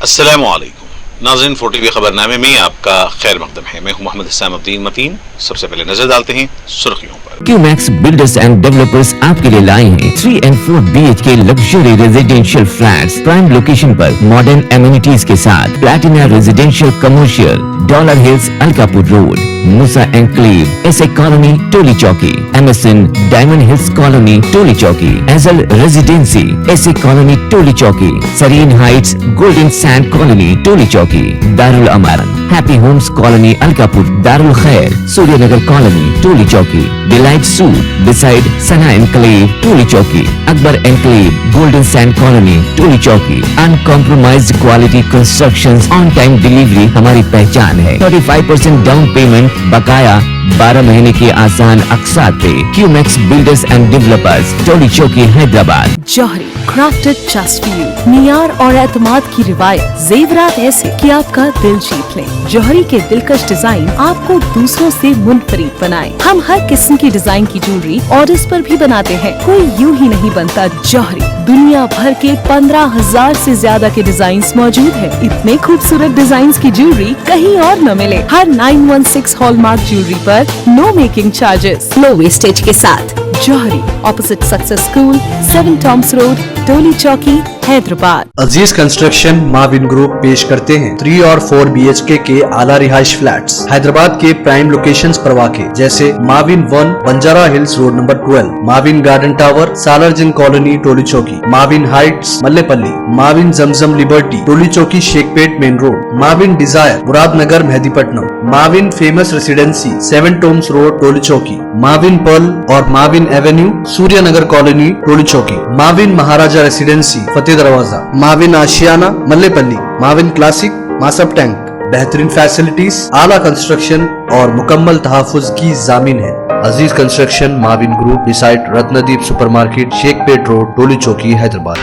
अस्सलामु अलैकुम नाज़रीन, 4TV खबरनामे में आपका खैर मकदम है। मैं हूं मोहम्मद हुसैन मतीन। सबसे पहले नजर डालते हैं सुर्खियों पर। QMax बिल्डर्स एंड डेवलपर्स आपके लिए लाए हैं 3 and 4 BHK luxury residential flats prime location पर मॉडर्न एमिनिटीज के साथ। Platina Residential Commercial, Dollar Hills Alkapur Road, Musa Enclave, SA Colony Toli Chowki, MSN Diamond Hills Colony Toli Chowki, एजल Residency SA Colony Toli Chowki, Sareen Heights Golden Sand Colony Toli Chowki, Darul Amaran Happy Homes Colony Alkapur, Darul Khair Suryanagar Colony Toli Chowki, Delight Suite beside Sana Enclave Toli Chowki, Akbar Enclave Golden Sand Colony Toli चौकी। Uncompromised quality constructions, on time delivery हमारी पहचान है। 35% down payment, बकाया 12 महीने की आसान अक़सात पे। QMax builders and developers, Toli Chowki, Hyderabad. Johri crafted just for you, नियार और एतमाद की रिवायत, जेवरात ऐसे कि आपका दिल जीत लें। जौहरी के दिलकश डिजाइन आपको दूसरों से मुनफरिद बनाए। हम हर किस्म की डिजाइन की ज्वेलरी ऑर्डर्स पर भी बनाते हैं, कोई यूं ही नहीं बनता। जौहरी दुनिया भर के 15,000 से ज्यादा के डिजाइन मौजूद है। इतने खूबसूरत डिजाइन की ज्वेलरी कहीं और न मिले। हर 916 हॉलमार्क ज्वेलरी पर no making charges, low wastage के साथ। Jauhari opposite Success School, 7 Tombs Road, Toli Chowki, Hyderabad. Aziz Construction Mavin Group पेश करते हैं 3 और 4 BHK के आला रिहाइश फ्लैट्स हैदराबाद के प्राइम लोकेशंस पर वाक़े, जैसे Mavin 1 Banjara Hills Road number 12, Mavin Garden Tower Salarjung Colony Toli Chowki, Mavin Heights Mallepally, Mavin Zamzam Liberty Toli Chowki Shaikpet Main Road, Mavin Desire Muradnagar Mehdipatnam, Mavin Famous Residency 7 Tombs Road Toli Chowki, Mavin Pearl और Mavin Avenue Suryanagar Colony Toli Chowki, Mavin Maharaja Residency Fateh Darwaza, Mavin Ashiana Mallepally, Mavin Classic Masab Tank. बेहतरीन फैसिलिटीज, आला कंस्ट्रक्शन और मुकम्मल तहफ़्फ़ुज़ की ज़ामिन है। Aziz Construction Mavin Group beside Ratnadeep Supermarket Shaikpet Road Toli Chowki Hyderabad.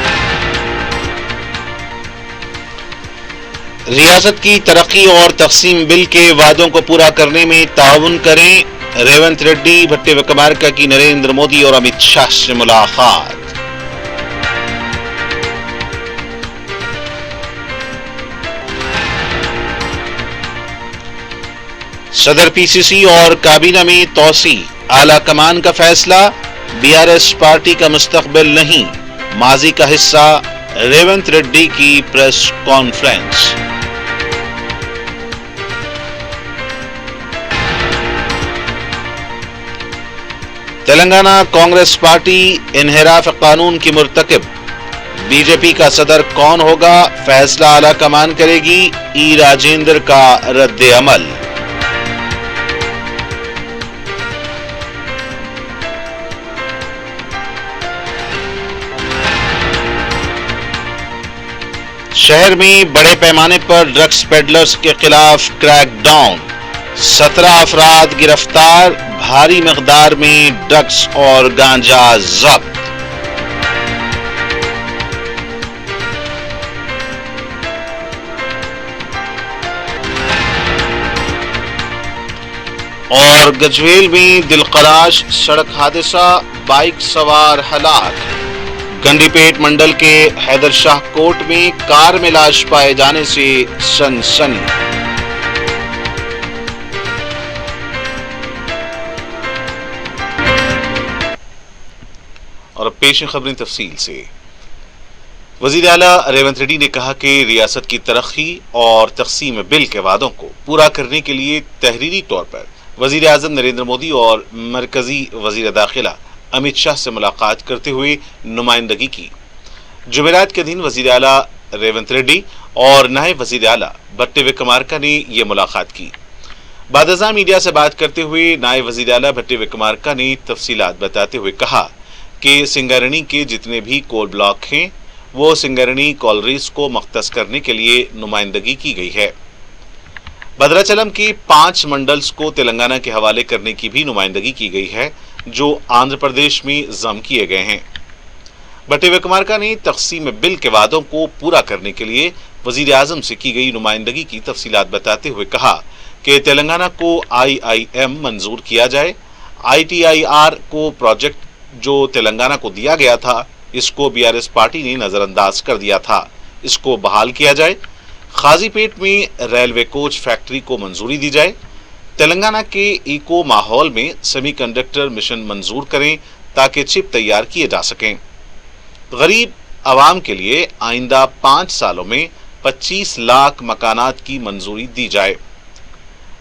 रियासत की तरक्की और तक़सीम बिल के वादों को पूरा करने में ताउन करें। रेवंत रेड्डी, भट्टी विक्रमार्का की नरेंद्र मोदी और अमित शाह से मुलाकात। सदर PCC और काबीना में तौसी, आला कमान का फैसला, BRS पार्टी का मुस्तकबिल नहीं, माजी का हिस्सा। रेवंत रेड्डी की press conference. Telangana Congress party इन्हिराफ कानून की मुर्तकिब, बीजेपी का सदर कौन होगा फैसला आला कमान करेगी। ई राजेंद्र का रद्द अमल। शहर में बड़े पैमाने पर ड्रग्स पेडलर्स के खिलाफ क्रैकडाउन, 17 अफराद गिरफ्तार, भारी मकदार में ड्रग्स और गांजा जब्त। और गजवेल में दिलखराश सड़क हादसा, बाइक सवार हलाक। गंडीपेट मंडल के हैदर शाह कोट में कार में लाश पाए जाने से सनसनी। और अब पेश है खबरें तफसील से। वजीर आला रेवंत रेड्डी ने कहा कि रियासत की तरक्की और तक़सीम बिल के वादों को पूरा करने के लिए तहरीरी तौर पर वजीर आज़म नरेंद्र मोदी और मरकजी वजीर दाखिला अमित शाह से मुलाकात करते हुए नुमाइंदगी की। जुमेरात के दिन वजीर आला रेवंत रेड्डी और नायब वजीर आला भट्टी विक्रमार्का ने यह मुलाकात की। बादशाह मीडिया से बात करते हुए नायब वजीर आला भट्टी विक्रमार्का ने तफसीलात बताते हुए कहा कि सिंगारणी के जितने भी कोल ब्लॉक हैं वो सिंगारणी कॉलरीज को मख्तस करने के लिए नुमाइंदगी की गई है। भद्राचलम के 5 मंडल्स को तेलंगाना के हवाले करने की भी नुमाइंदगी की गई है जो आंध्र प्रदेश में जम किए गए हैं। भट्टी विक्रमार्का ने तक़सीम बिल के वादों को पूरा करने के लिए वजीर आज़म से की गई नुमाइंदगी की तफसीलात बताते हुए कहा कि तेलंगाना को IIM मंजूर किया जाए। ITIR को प्रोजेक्ट जो तेलंगाना को दिया गया था इसको BRS पार्टी ने नजरअंदाज कर दिया था, इसको बहाल किया जाए। खाजीपेट में रेलवे कोच फैक्ट्री को मंजूरी दी जाए। तेलंगाना के इको माहौल में सेमीकंडक्टर मिशन मंजूर करें ताकि चिप तैयार किए जा सकें। गरीब आवाम के लिए आइंदा 5 सालों में 25 लाख मकानात की मंजूरी दी जाए।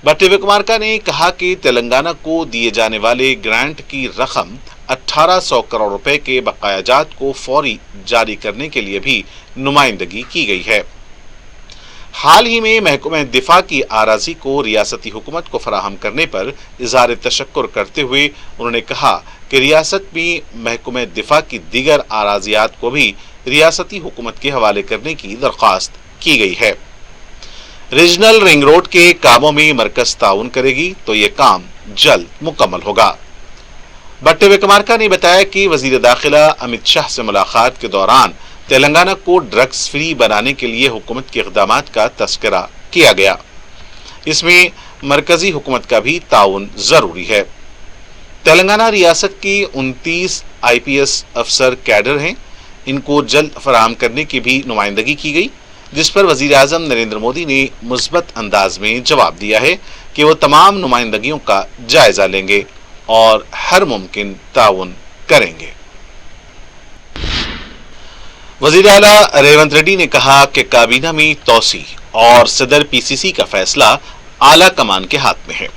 भट्टी विक्रमार्का ने कहा कि तेलंगाना को दिए जाने वाले ग्रांट की रकम 1800 करोड़ रुपए के बकायाजात को फौरी जारी करने के लिए भी नुमाइंदगी की गई है। हाल ही में महकमे दिफा की आराजी को रियासती हुकूमत को फराहम करने पर इज़हार तशक्कुर करते हुए उन्होंने कहा कि रियासत में महकमे दिफा की दीगर आराजियात को भी रियासती हुकूमत के हवाले करने की दरख्वास्त की गई है। रीजनल रिंग रोड के कामों में मरकज ताउन करेगी तो ये काम जल्द मुकम्मल होगा। भट्टी विक्रमार्का ने बताया कि वजीर दाखिला अमित शाह से मुलाकात के दौरान तेलंगाना को ड्रग्स फ्री बनाने के लिए हुकूमत के इक़दामात का तस्करा किया गया। इसमें मरकजी हुकूमत का भी ताउन जरूरी है। तेलंगाना रियासत के 29 IPS अफसर कैडर हैं, इनको जल्द फराहम करने की भी नुमाइंदगी की गई, जिस पर वजीर आज़म नरेंद्र मोदी ने मुस्बत अंदाज में जवाब दिया है कि वो तमाम नुमाइंदगियों का जायजा लेंगे और हर मुमकिन ताउन करेंगे। वजीर आला रेवंत रेड्डी ने कहा कि काबीना में तोसी और सदर PCC का फैसला आला कमान के हाथ में है।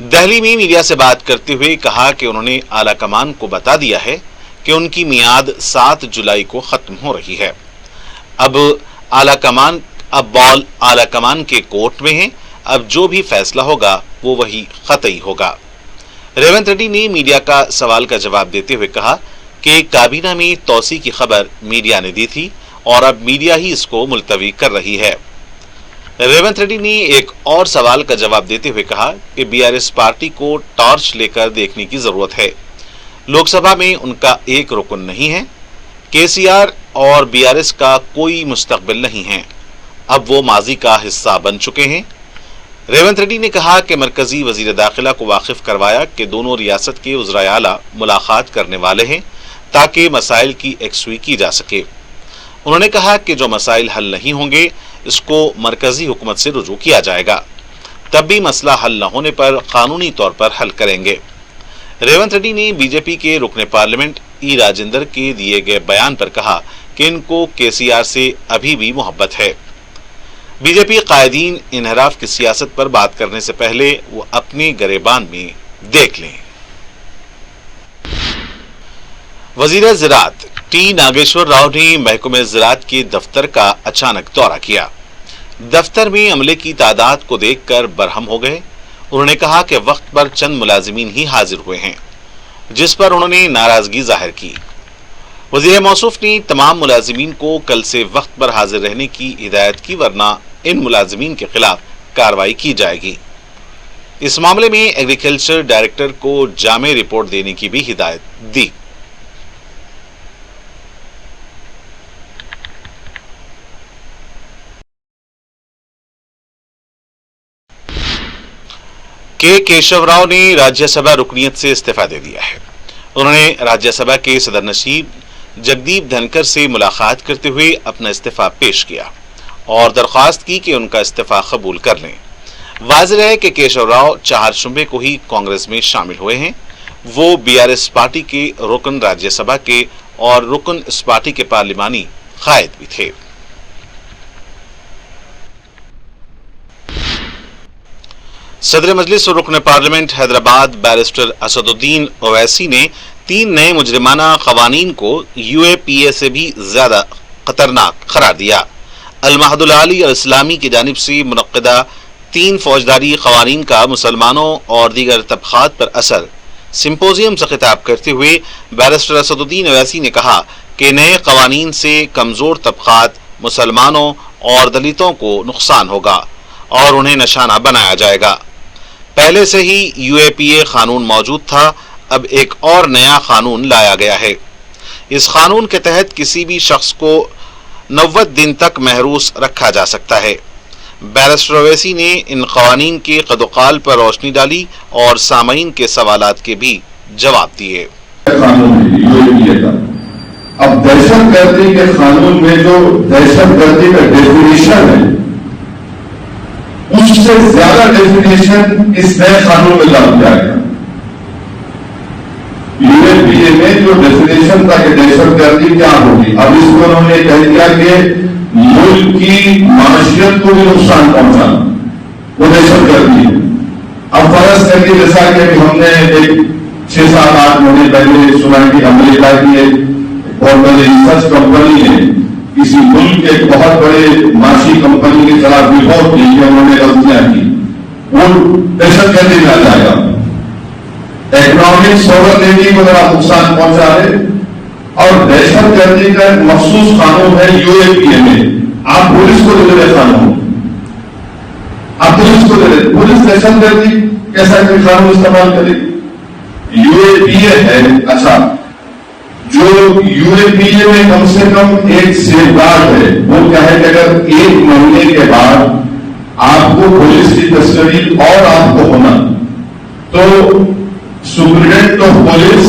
दिल्ली में मीडिया से बात करते हुए कहा कि उन्होंने आला कमान को बता दिया है कि उनकी मियाद 7 जुलाई को खत्म हो रही है। अब बॉल आला कमान के कोर्ट में है। अब जो भी फैसला होगा वो वही कतई होगा। रेवंत रेड्डी ने मीडिया का सवाल का जवाब देते हुए कहा कि काबीना में तोसी की खबर मीडिया ने दी थी और अब मीडिया ही इसको मुलतवी कर रही है। रेवंत रेड्डी ने एक और सवाल का जवाब देते हुए कहा कि BRS पार्टी को टॉर्च लेकर देखने की जरूरत है। लोकसभा में उनका एक रुकन नहीं है। KCR और BRS का कोई मुस्तकबिल नहीं है। अब वो माजी का हिस्सा बन चुके हैं। रेवंत रेड्डी ने कहा कि मरकजी वजीर दाखिला को वाकिफ करवाया कि दोनों रियासत के वज़राए आला मुलाकात करने वाले हैं ताकि मसाइल की यकसुई की जा सके। उन्होंने कहा कि जो मसाइल हल नहीं होंगे इसको मरकजी हुकूमत से रुजू किया जाएगा, तब भी मसला हल न होने पर कानूनी तौर पर हल करेंगे। रेवंत रेड्डी ने बीजेपी के रुकने पार्लियामेंट ई राजेंद्र के दिए गए बयान पर कहा कि इनको KCR से अभी भी मोहब्बत है। बीजेपी कायदीन इनहराफ की सियासत पर बात करने से पहले वो अपने गरेबान में देख लें। वजीर ज़राअत टी नागेश्वर राव ने महकमे ज़राअत के दफ्तर का अचानक दौरा किया। दफ्तर में अमले की तादाद को देखकर बरहम हो गए। उन्होंने कहा कि वक्त पर चंद मुलाजिमीन ही हाजिर हुए हैं, जिस पर उन्होंने नाराजगी जाहिर की। वजीर मौसूफ ने तमाम मुलाजिमीन को कल से वक्त पर हाजिर रहने की हिदायत की, वरना इन मुलाजिमीन के खिलाफ कार्रवाई की जाएगी। इस मामले में एग्रीकल्चर डायरेक्टर को जामे रिपोर्ट देने की भी हिदायत दी। के केशव राव ने राज्यसभा रुकनीयत से इस्तीफा दे दिया है। उन्होंने राज्यसभा के सदर नशीब जगदीप धनकर से मुलाकात करते हुए अपना इस्तीफा पेश किया और दरख्वास्त की कि उनका इस्तीफा कबूल कर लें। वाज़ेह है कि केशव राव 4 शुबे को ही कांग्रेस में शामिल हुए हैं। वो BRS पार्टी के रुकन राज्यसभा के और रुकन इस पार्टी के पार्लिमानी कायद भी थे। सदर मजलिस और रुकन पार्लियामेंट हैदराबाद बैरिस्टर असदुद्दीन ओवैसी ने 3 नए मुजरिमाना क़वानीन को UAPA से भी ज्यादा खतरनाक करार दिया। अल-महदुल आली और इस्लामी की जानिब से मुनक्किदा 3 फौजदारी क़वानीन का मुसलमानों और दीगर तबक़ात पर असर सिंपोजियम से खिताब करते हुए बैरिस्टर असदुद्दीन ओवैसी ने कहा कि नए क़वानीन से कमज़ोर तबक़ात, मुसलमानों और दलितों को नुकसान होगा और उन्हें निशाना बनाया जाएगा। पहले से ही UAPA कानून मौजूद था, अब एक और नया कानून लाया गया है। इस कानून के तहत किसी भी शख्स को 90 दिन तक महरूस रखा जा सकता है। बैरिस्टर ओवैसी ने इन क़वानीन के कदोकाल पर रोशनी डाली और सामईन के सवालात के भी जवाब दिए। अब दहशत गर्दी के कानून में जो दहशत गर्दी का डेफिनेशन है اس سے زیادہ ڈیفینیشن اس نئے قانون میں لاگو کیا گیا. UAPA میں جو ڈیفینیشن تھا کہ دہشت گردی کیا ہوگی، اب اس کو انہوں نے کہہ دیا کہ ملک کی معاشیت کو بھی نقصان پہنچانا وہ دہشت گردی ہے. اب فرض کر کے جیسا کہ ہم نے ایک 6-7-8 مہینے پہلے سنا کہ امریکہ کی ایک بہت بڑی ریسرچ کمپنی ہے کسی ملک کے ایک بہت بڑے معاشی کمپنی کے خلاف رپورٹ کی کہ انہوں نے غلطیاں کی، وہ دہشت گردی میں آ جائے گا. اکنامک سورنیٹی کو ذرا نقصان پہنچا ہے. اور دہشت گردی کا ایک مخصوص قانون ہے UAPA میں. آپ پولیس کو دے دیں قانون، آپ پولیس کو دے دیں، پولیس دہشت گردی کیسا کوئی قانون استعمال کرے گی؟ UAPA ہے. اچھا، جو UAPA میں کم سے کم ایک سیف گارڈ ہے وہ کیا ہے کہ اگر 1 مہینے کے بعد آپ کو پولیس کی کسٹڈی اور آپ کو ہونا تو سپرنٹینڈنٹ آف پولیس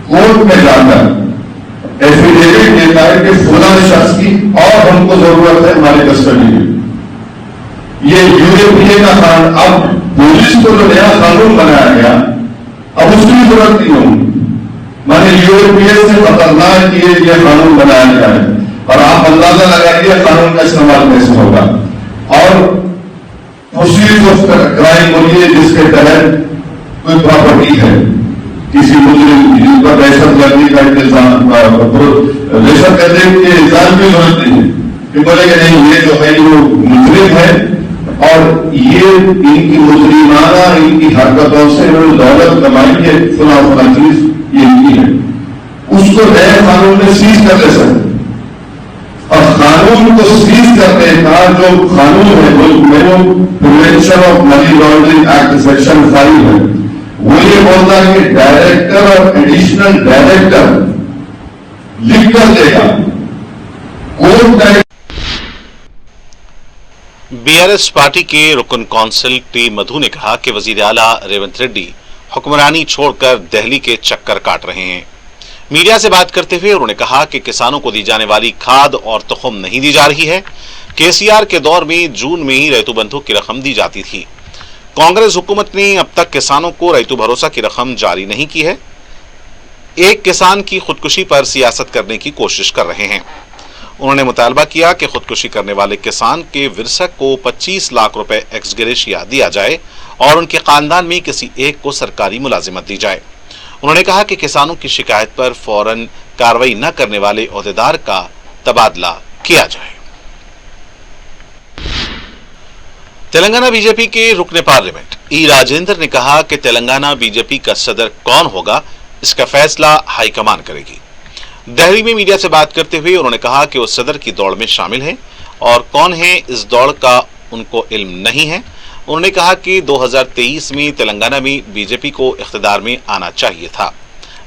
کورٹ میں جا کر ایفیڈیوٹ دیتا ہے کہ فلاں شخص کی اور ہم کو ضرورت ہے ہماری کسٹڈی میں. یہ UAPA کا قانون. اب پولیس کو جو نیا قانون بنایا گیا اب اس کی ضرورت نہیں ہوگی. مانے UAPA سے خطرناک یہ قانون بنایا گیا ہے اور آپ اندازہ لگائیے قانون کا استعمال کیسے ہوگا. اور پروسیڈ آف کرائم بولیے جس کے تحت کوئی پراپرٹی ہے کسی مجرم جن پر دہشت گردی کا الزام، دہشت گردی کے الزام کی ضرورت نہیں ہے کہ بولے کہ نہیں یہ جو ہے وہ مجرم ہے اور یہ ان کی مجرمانہ ان کی حرکتوں سے انہوں نے دولت کمائی ہے، فلاں فلاں چیز یہ ان کی ہے. اس کو نئے قانون میں سیز کر لے سکتے. اور قانون کو سیز کرنے کا جو قانون ہے وہ prevention of money laundering act section 5 ہے. وہ یہ بولتا ہے کہ ڈائریکٹر اور ایڈیشنل ڈائریکٹر لکھ کر دے گا. BRS پارٹی کے رکن کونسل ٹی مدھو نے کہا کہ وزیر اعلیٰ ریونت ریڈی حکمرانی چھوڑ کر دہلی کے چکر کاٹ رہے ہیں. میڈیا سے بات کرتے ہوئے انہوں نے کہا کہ کسانوں کو دی جانے والی کھاد اور تخم نہیں دی جا رہی ہے. KCR کے دور میں جون میں ہی ریتو بندھو کی رقم دی جاتی تھی. کانگریس حکومت نے اب تک کسانوں کو ریتو بھروسہ کی رقم جاری نہیں کی ہے. ایک کسان کی خودکشی پر سیاست کرنے کی کوشش کر رہے ہیں. انہوں نے مطالبہ کیا کہ خودکشی کرنے والے کسان کے ورثہ کو 25 لاکھ روپے ایکس گریشیا دیا جائے اور ان کے خاندان میں کسی ایک کو سرکاری ملازمت دی جائے. انہوں نے کہا کہ کسانوں کی شکایت پر فوراً کارروائی نہ کرنے والے عہدیدار کا تبادلہ کیا جائے. تلنگانہ BJP کے رکن پارلیمنٹ ای راجندر نے کہا کہ تلنگانہ BJP کا صدر کون ہوگا اس کا فیصلہ ہائی کمان کرے گی. دہلی میں میڈیا سے بات کرتے ہوئے انہوں نے کہا کہ وہ صدر کی دوڑ میں شامل ہیں اور کون ہے اس دوڑ کا ان کو علم نہیں ہے. انہوں نے کہا کہ 2023 میں تلنگانہ میں BJP کو اقتدار میں آنا چاہیے تھا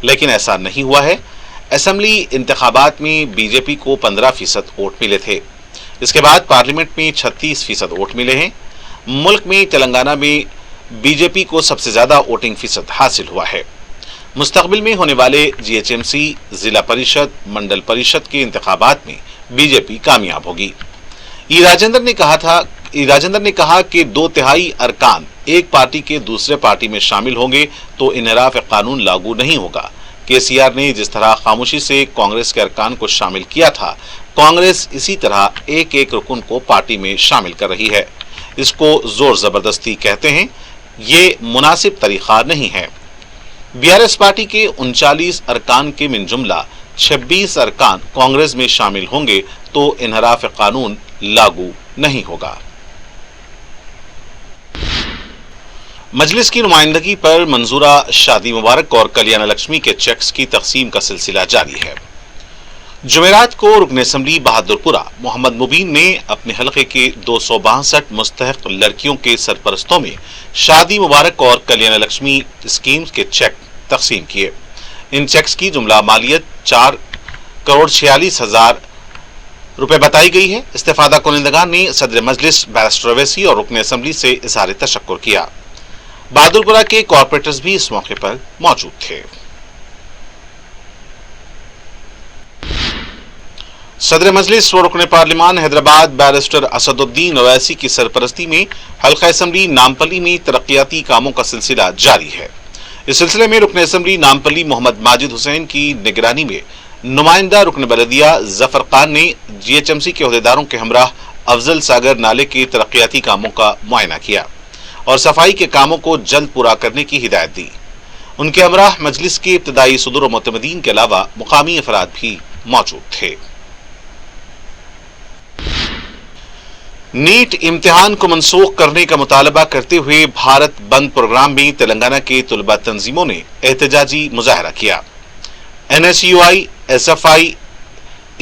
لیکن ایسا نہیں ہوا ہے. اسمبلی انتخابات میں BJP کو 15% ووٹ ملے تھے. اس کے بعد پارلیمنٹ میں 36% ووٹ ملے ہیں. ملک میں تلنگانہ میں BJP کو سب سے زیادہ ووٹنگ فیصد حاصل ہوا ہے. مستقبل میں ہونے والے GHMC، ضلع پریشد، منڈل پریشد کے انتخابات میں BJP کامیاب ہوگی. ای راجندر نے کہا کہ 2/3 ارکان ایک پارٹی کے دوسرے پارٹی میں شامل ہوں گے تو انحراف قانون لاگو نہیں ہوگا. KCR نے جس طرح خاموشی سے کانگریس کے ارکان کو شامل کیا تھا، کانگریس اسی طرح ایک ایک رکن کو پارٹی میں شامل کر رہی ہے. اس کو زور زبردستی کہتے ہیں. یہ مناسب طریقہ نہیں ہے. BRS پارٹی کے 39 ارکان کے من جملہ 26 ارکان کانگریس میں شامل ہوں گے تو انحراف قانون لاگو نہیں ہوگا. مجلس کی نمائندگی پر منظورہ شادی مبارک اور کلیانہ لکشمی کے چیکس کی تقسیم کا سلسلہ جاری ہے. جمعرات کو رکن اسمبلی بہادر پورہ محمد مبین نے اپنے حلقے کے 262 مستحق لڑکیوں کے سرپرستوں میں شادی مبارک اور کلیانہ لکشمی اسکیم کے چیک تقسیم کیے. ان چیکس کی جملہ مالیت 4,46,000 روپے بتائی گئی ہے. استفادہ کنندگان نے صدر مجلس بیرسٹر اویسی اور رکن اسمبلی سے اظہار تشکر کیا. بہادر پورہ کے کارپوریٹرز بھی اس موقع پر موجود تھے. सदर मजलिस व रुकन पार्लिमान हैदराबाद बैरिस्टर असदुद्दीन ओवैसी की सरपरस्ती में हल्का असम्बली नामपल्ली में तरक्याती कामों का सिलसिला जारी है। इस सिलसिले में रुकन असम्बली नामपल्ली मोहम्मद माजिद हुसैन की निगरानी में नुमाइंदा रुकन बलदिया जफर खान ने GHMC के अहदेदारों के हमरा अफजल सागर नाले के तरक्याती कामों का मुआयना किया और सफाई के कामों को जल्द पूरा करने की हिदायत दी। उनके हमरा मजलिस के इब्तदाई सदर व मुतमदीन के अलावा मुकामी अफराद भी मौजूद थे। नीट इम्तिहान को मनसूख करने का मुतालबा करते हुए भारत बंद प्रोग्राम में तेलंगाना के तुलबा तंजीमों ने एहतजाजी मुजाहरा किया। NSUI, SFI,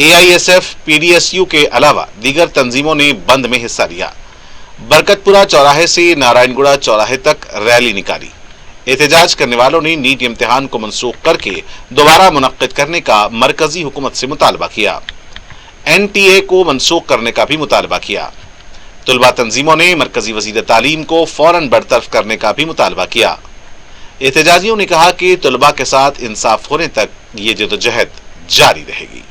AISF, PDSU के अलावा दीगर तंजीमों ने बंद में हिस्सा लिया। बरकतपुरा चौराहे से नारायणगुड़ा चौराहे तक रैली निकाली। एहतजाज करने वालों ने नीट इम्तिहान को मनसूख करके दोबारा मुनक्किद करने का मरकजी हुकूमत से मुतालबा किया। NTA को मनसूख करने का भी मुतालबा किया। तुलबा तंजीमों ने मरकजी वजीर तालीम को फौरन बरतरफ करने का भी मुतालबा किया। एहतजाजियों ने कहा कि तुलबा के साथ इंसाफ होने तक ये जदोजहद जारी रहेगी।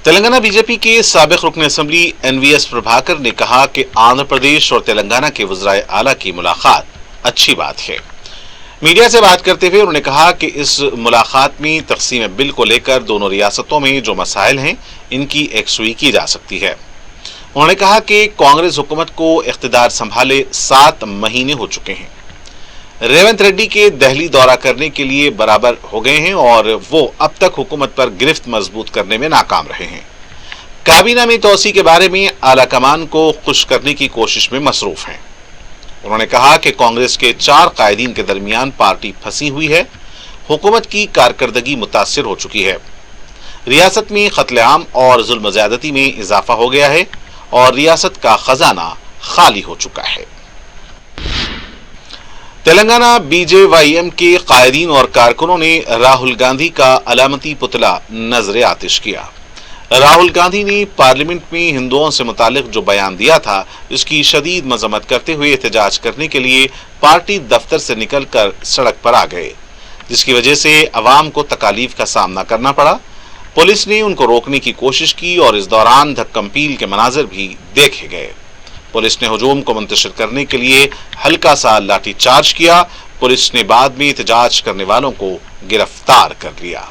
तेलंगाना बीजेपी के साबिक रुकन असम्बली NVS प्रभाकर ने कहा कि आंध्र प्रदेश और तेलंगाना के वज़राए आला की मुलाकात अच्छी बात है। मीडिया से बात करते हुए उन्होंने कहा कि इस मुलाकात में तक़सीम बिल को लेकर दोनों रियासतों में जो मसाइल हैं इनकी एकसुई की जा सकती है। उन्होंने कहा कि कांग्रेस हुकूमत को इख्तिदार संभाले 7 महीने हो चुके हैं। रेवंत रेड्डी के दिल्ली दौरा करने के लिए बराबर हो गए हैं और वो अब तक हुकूमत पर गिरफ्त मजबूत करने में नाकाम रहे हैं। काबीना में तोसी के बारे में आला कमान को खुश करने की कोशिश में मसरूफ हैं। उन्होंने कहा कि कांग्रेस के 4 कायदीन के दरमियान पार्टी फंसी हुई है। हुकूमत की कारकर्दगी मुतासिर हो चुकी है। रियासत में कत्लेआम और जुल्म ज़्यादती में इजाफा हो गया है और रियासत का खजाना खाली हो चुका है। तेलंगाना BJYM के कायदीन और कारकुनों ने राहुल गांधी का अलामती पुतला नजर आतिश किया। राहुल गांधी ने पार्लियामेंट में हिंदुओं से मुतालिक जो बयान दिया था इसकी शदीद मजम्मत करते हुए एहतजाज करने के लिए पार्टी दफ्तर से निकलकर सड़क पर आ गए, जिसकी वजह से अवाम को तकालीफ का सामना करना पड़ा। पुलिस ने उनको रोकने की कोशिश की और इस दौरान धक्कम-पील के मनाजिर भी देखे गए। पुलिस ने हुजूम को मुंतशिर करने के लिए हल्का सा लाठी चार्ज किया। पुलिस ने बाद में एहतजाज करने वालों को गिरफ्तार कर लिया।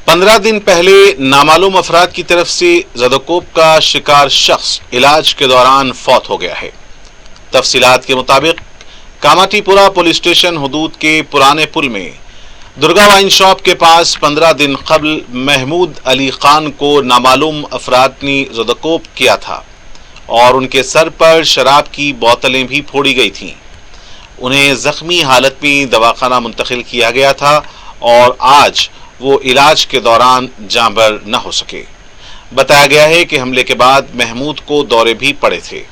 पंद्रह दिन पहले नामालूम अफराद की तरफ से ज़दोकोप का शिकार शख्स इलाज के दौरान फौत हो गया है। तफसीलात के मुताबिक कामाटीपुरा पुलिस स्टेशन हुदूद के पुराने पुल में दुर्गा वाइन शॉप के पास 15 दिन कबल महमूद अली खान को नामालूम अफराद ने ज़दोकोप किया था और उनके सर पर शराब की बोतलें भी फोड़ी गई थीं। उन्हें जख्मी हालत में दवाखाना मुंतकिल किया गया था और आज वो इलाज के दौरान जांबर न हो सके। बताया गया है कि हमले के बाद महमूद को दौरे भी पड़े थे।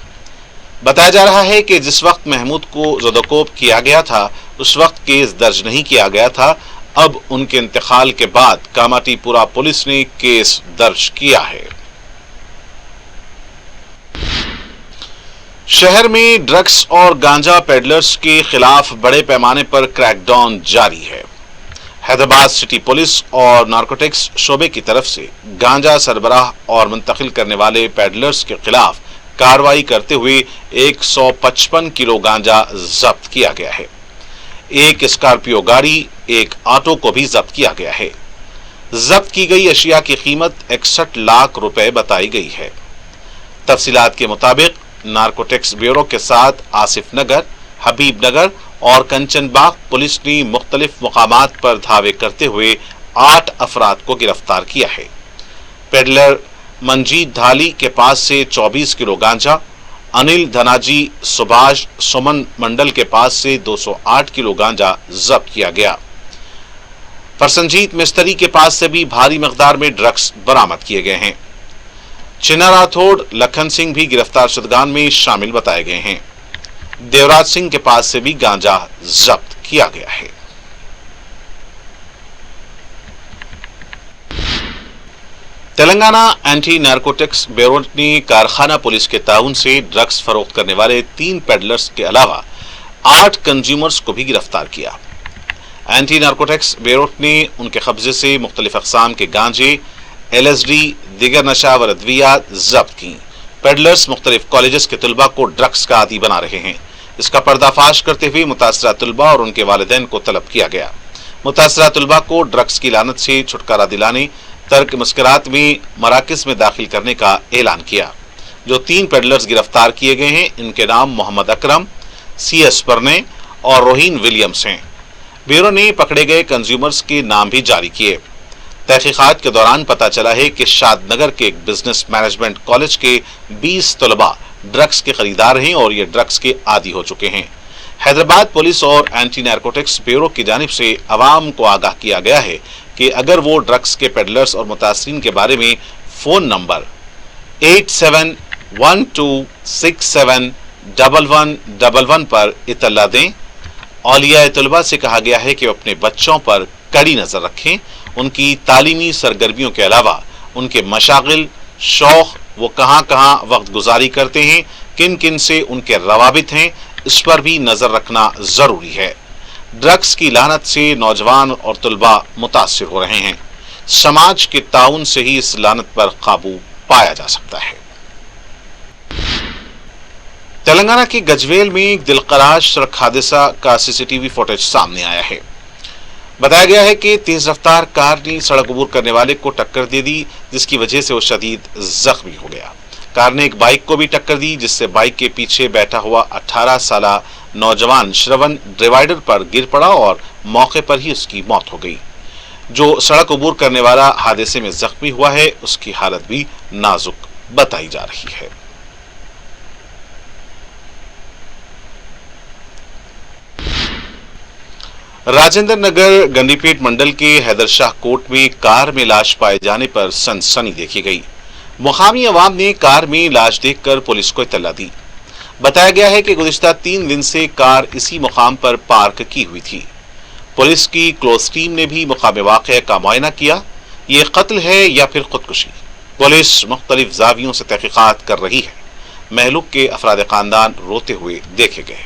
बताया जा रहा है कि जिस वक्त महमूद को ज़दोकोप किया गया था उस वक्त केस दर्ज नहीं किया गया था। अब उनके इंतकाल के बाद कामाटीपुरा पुलिस ने केस दर्ज किया है। शहर में ड्रग्स और गांजा पेडलर्स के खिलाफ बड़े पैमाने पर क्रैकडाउन जारी है। हैदराबाद सिटी पुलिस और नारकोटिक्स शोबे की तरफ से गांजा सरबराह और मुंतकिल करने वाले पेडलर्स के खिलाफ कार्रवाई करते हुए 155 किलो गांजा जब्त किया गया है। एक स्कॉर्पियो गाड़ी, एक ऑटो को भी जब्त किया गया है। जब्त की गई अशिया की कीमत 61 लाख रुपए बताई गई है। तफसीलात के मुताबिक नारकोटिक्स ब्यूरो के साथ आसिफ नगर, हबीब नगर और कंचनबाग पुलिस ने मुख्तलिफ मुकामात पर धावे करते हुए 8 अफराद को गिरफ्तार किया है। पेडलर मंजीत धाली के पास से 24 किलो गांजा, अनिल धनाजी सुभाष सुमन मंडल के पास से 208 किलो गांजा जब्त किया गया। परसनजीत मिस्त्री के पास से भी भारी मकदार में ड्रग्स बरामद किए गए हैं। चिन्ना राठौड़, लखन सिंह भी गिरफ्तार शुदगान में शामिल बताए गए हैं। देवराज सिंह के पास से भी गांजा जब्त किया गया है। तेलंगाना एंटी नारकोटिक्स ब्यूरो ने कारखाना पुलिस के ताउन से ड्रग्स फरोख्त करने वाले 3 पेडलर्स के अलावा 8 कंज्यूमर्स को भी गिरफ्तार किया। एंटी नार्कोटिक्स ब्यूरो ने उनके कब्जे से मुख्तलिफ अक़साम के गांजे, LSD, दीगर नशावर अद्वियात जब्त की। पेडलर्स मुख्तलिफ कॉलेजेस के तलबा को ड्रग्स का आदी बना रहे हैं। इसका पर्दाफाश करते हुए मुतासरा तलबा और उनके वालिदैन को तलब किया गया। मुतासरा तलबा को ड्रग्स की लानत से छुटकारा दिलाने तर्क मुस्करात में मराकज़ में दाखिल करने का ऐलान किया। जो 3 पेडलर्स गिरफ्तार किए गए हैं, इनके नाम मोहम्मद अकरम, CS परने और रोहीन विलियम्स हैं। ब्यूरो ने पकड़े गए कंज्यूमर्स के नाम भी जारी किए। तहकीकात के दौरान पता चला है कि शादनगर के एक बिजनेस मैनेजमेंट कॉलेज के 20 तलबा ड्रग्स के खरीदार हैं और ये ड्रग्स के आदी हो चुके हैं। हैदराबाद पुलिस और एंटी नार्कोटिक्स ब्यूरो की जानिब से अवाम को आगाह किया गया है कि अगर वो ड्रग्स के पेडलर्स और मुतासरीन के बारे में फ़ोन नंबर 8712671111 पर इत्तला दें। औलिया तलबा से कहा गया है कि अपने बच्चों पर कड़ी नज़र रखें। उनकी तालीमी सरगर्मियों के अलावा उनके मशागिल, शौक, वो कहाँ कहाँ वक्त गुजारी करते हैं, किन किन से उनके रवाबित हैं, इस पर भी नज़र रखना ज़रूरी है। ड्रग्स की लानत से नौजवान और तलबा मुतासिर हो रहे हैं। समाज के ताउन से ही इस लानत पर काबू पाया जा सकता है। तेलंगाना के गजवेल में एक दिलखराश सड़क हादसा का CCTV फुटेज सामने आया है। बताया गया है कि तेज रफ्तार कार ने सड़क अबूर करने वाले को टक्कर दे दी, जिसकी वजह से वो शदीद जख्मी हो गया। कार ने एक बाइक को भी टक्कर दी, जिससे बाइक के पीछे बैठा हुआ 18 साला नौजवान श्रवण डिवाइडर पर गिर पड़ा और मौके पर ही उसकी मौत हो गई। जो सड़क अबूर करने वाला हादसे में जख्मी हुआ है, उसकी हालत भी नाजुक बताई जा रही है। राजेंद्र नगर गंडीपेट मंडल के हैदर शाह कोट में कार में लाश पाए जाने पर सनसनी देखी गई। मुकामी अवाम ने कार में लाश देखकर पुलिस को इत्तला दी। बताया गया है कि गुज़िश्ता 3 दिन से कार इसी मुकाम पर पार्क की हुई थी। पुलिस की क्लोज टीम ने भी मुकाम वाक़या का मुआयना किया। ये कत्ल है या फिर खुदकुशी, पुलिस मुख्तलिफ ज़ावियों से तहकीकात कर रही है। महलूक के अफराद खानदान रोते हुए देखे गए।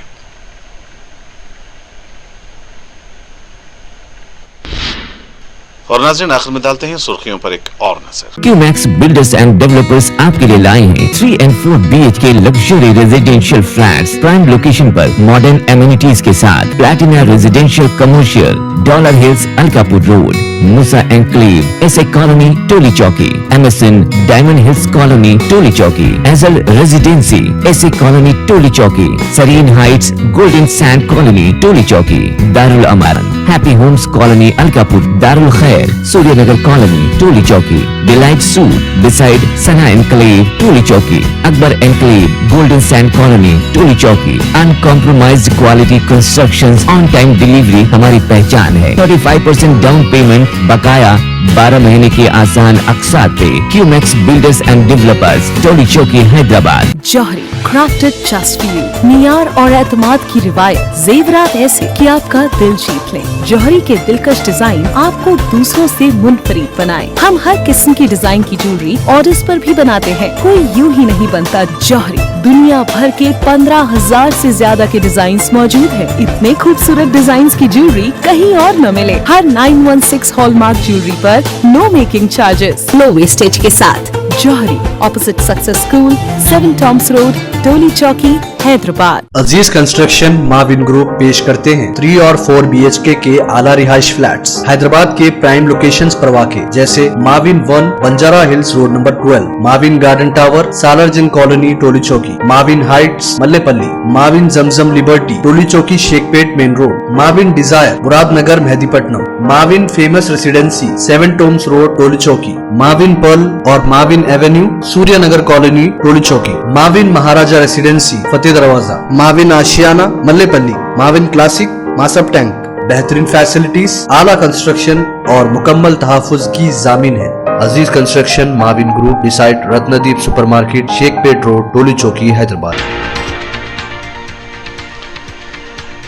और नाज़रीन, आखिर में डालते हैं सुर्खियों पर एक और नजर। क्यूमैक्स बिल्डर्स एंड डेवलपर्स आपके लिए लाए हैं 3 and 4 BHK luxury residential flats prime location पर मॉडर्न एमिनिटीज के साथ। Platina Residential Commercial, Dollar Hills Alkapur Road, Musa Enclave, SA Colony Toli Chowki, MSN Diamond Hills Colony Toli Chowki, एजल Residency SA Colony Toli Chowki, Sareen Heights Golden Sand Colony Toli Chowki, Darul Aman Happy Homes Colony Alkapur, Darul Khair Suryanagar Colony Toli Chowki, Delight Suite beside Sana Enclave Toli Chowki, Akbar Enclave Golden Sand Colony Toli चौकी। Uncompromised quality constructions, on time delivery हमारी पहचान है। 35% down payment, बकाया 12 महीने के आसान अक़सात पे। QMax builders and developers, Toli Chowki, Hyderabad. Johri crafted just for you, नियार और एतमाद की रिवायत, जेवरात ऐसे कि आपका दिल जीत ले। जौहरी के दिलकश डिजाइन आपको दूसरों से मुनफरिद बनाए। हम हर किस्म की डिजाइन की ज्वेलरी ऑर्डर्स पर भी बनाते हैं। कोई यूं ही नहीं बनता। जौहरी दुनिया भर के 15,000 से ज्यादा के डिजाइन मौजूद है। इतने खूबसूरत डिजाइन की ज्वेलरी कहीं और न मिले। हर 916 हॉलमार्क ज्वेलरी पर no making charges, low wastage के साथ। Jauhari, opposite Success School, 7 Tombs Road, Toli Chowki, Hyderabad. Aziz Construction Mavin Group पेश करते हैं 3 और 4 BHK के आला रिहाइश फ्लैट्स हैदराबाद के प्राइम लोकेशंस पर वाक़े, जैसे Mavin 1 Banjara Hills Road number 12, Mavin Garden Tower Salarjung Colony Toli Chowki, Mavin Heights Mallepally, Mavin Zamzam Liberty Toli Chowki Shaikpet Main Road, Mavin Desire Muradnagar Mehdipatnam, Mavin Famous Residency 7 Tombs Road Toli Chowki, Mavin Pearl और Mavin Avenue Suryanagar Colony Toli Chowki, Mavin Maharaja Residency Fateh Darwaza, Mavin Ashiana Mallepally, Mavin Classic Masab Tank. बेहतरीन फैसिलिटीज, आला कंस्ट्रक्शन और मुकम्मल तहफ़्फ़ुज़ की जामिन है। Aziz Construction Mavin Group beside Ratnadeep Supermarket Shaikpet Road Toli Chowki Hyderabad.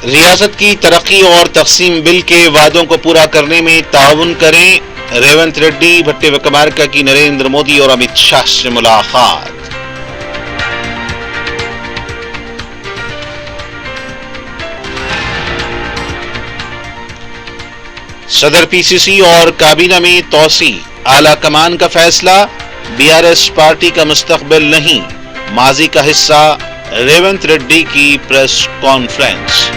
रियासत की तरक्की और तक़सीम बिल के वादों को पूरा करने में ताउन करें। रेवंत रेड्डी, भट्टी विक्रमार्का की नरेंद्र मोदी और अमित शाह से मुलाकात। صدر پی سی سی اور کابینہ میں توسیع، اعلی کمان کا فیصلہ، BRS پارٹی کا مستقبل نہیں، ماضی کا حصہ، ریونت ریڈی کی press conference.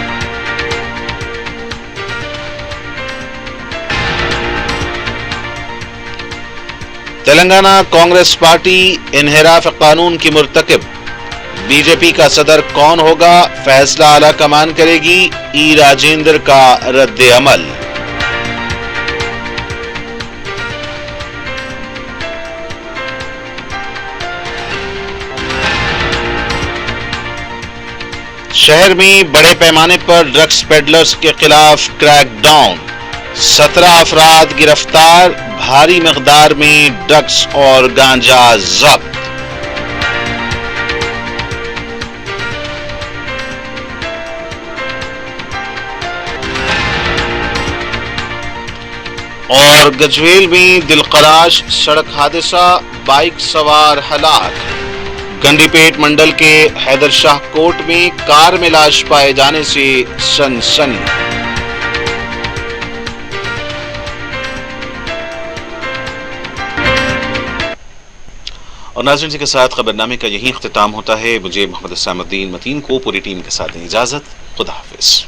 Telangana Congress party انحراف قانون کی مرتکب، بی جے پی کا صدر کون ہوگا، فیصلہ اعلی کمان کرے گی، ای راجندر کا رد عمل۔ شہر میں بڑے پیمانے پر ڈرگس پیڈلرز کے خلاف کریک ڈاؤن، 17 افراد گرفتار، بھاری مقدار میں ڈرگس اور گانجا ضبط۔ اور گجویل میں دلخراش سڑک حادثہ، بائک سوار ہلاک، گنڈی پیٹ منڈل کے حیدر شاہ کوٹ میں کار میں لاش پائے جانے سے سنسنی۔ اور ناظرین کے ساتھ خبرنامے کا یہی اختتام ہوتا ہے۔ مجھے محمد اسام الدین متین کو پوری ٹیم کے ساتھ دیں اجازت۔ خدا حافظ۔